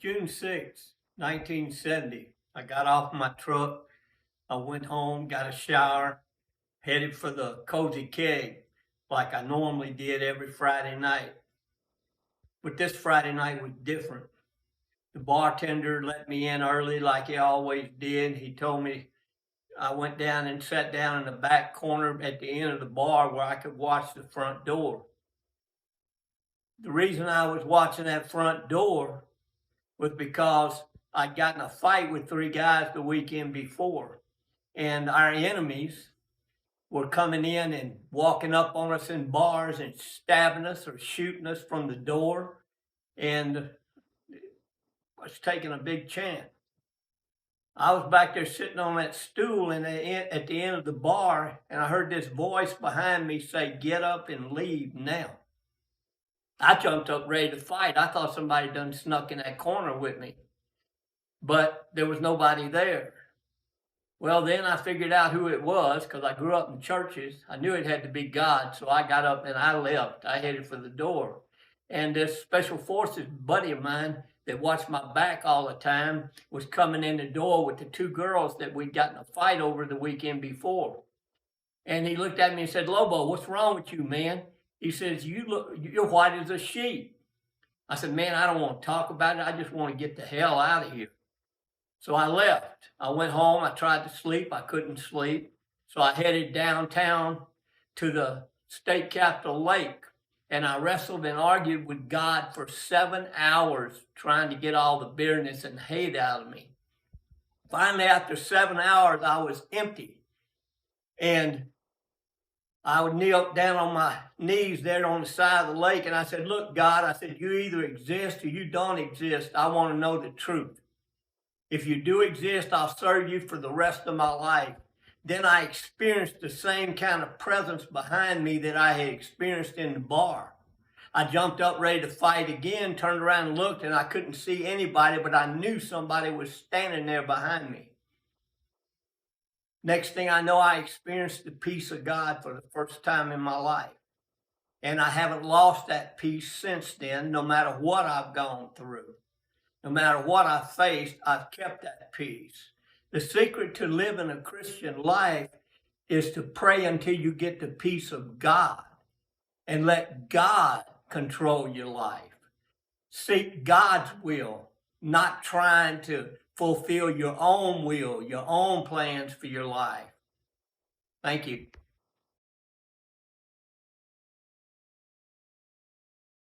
June 6th, 1970, I got off my truck. I went home, got a shower, headed for the Cozy Keg like I normally did every Friday night. But this Friday night was different. The bartender let me in early like he always did. He told me I went down and sat down in the back corner at the end of the bar where I could watch the front door. The reason I was watching that front door was because I'd gotten a fight with three guys the weekend before, and our enemies were coming in and walking up on us in bars and stabbing us or shooting us from the door, and I was taking a big chance. I was back there sitting on that stool at the end of the bar, and I heard this voice behind me say, "Get up and leave now." I jumped up ready to fight. I thought somebody done snuck in that corner with me, but there was nobody there. Well, then I figured out who it was because I grew up in churches. I knew it had to be God, so I got up and I left. I headed for the door. And this special forces buddy of mine that watched my back all the time was coming in the door with the two girls that we'd gotten a fight over the weekend before. And he looked at me and said, "Lobo, what's wrong with you, man?" He says, "You're white as a sheet." I said, "Man, I don't want to talk about it. I just want to get the hell out of here." So I left. I went home. I tried to sleep. I couldn't sleep. So I headed downtown to the state capitol lake, and I wrestled and argued with God for 7 hours trying to get all the bitterness and hate out of me. Finally, after 7 hours, I was empty. And I would kneel down on my knees there on the side of the lake, and I said, "Look, God," I said, "you either exist or you don't exist. I want to know the truth. If you do exist, I'll serve you for the rest of my life." Then I experienced the same kind of presence behind me that I had experienced in the bar. I jumped up ready to fight again, turned around and looked, and I couldn't see anybody, but I knew somebody was standing there behind me. Next thing I know, I experienced the peace of God for the first time in my life. And I haven't lost that peace since then, no matter what I've gone through. No matter what I've faced, I've kept that peace. The secret to living a Christian life is to pray until you get the peace of God and let God control your life. Seek God's will, not trying to fulfill your own will, your own plans for your life. Thank you.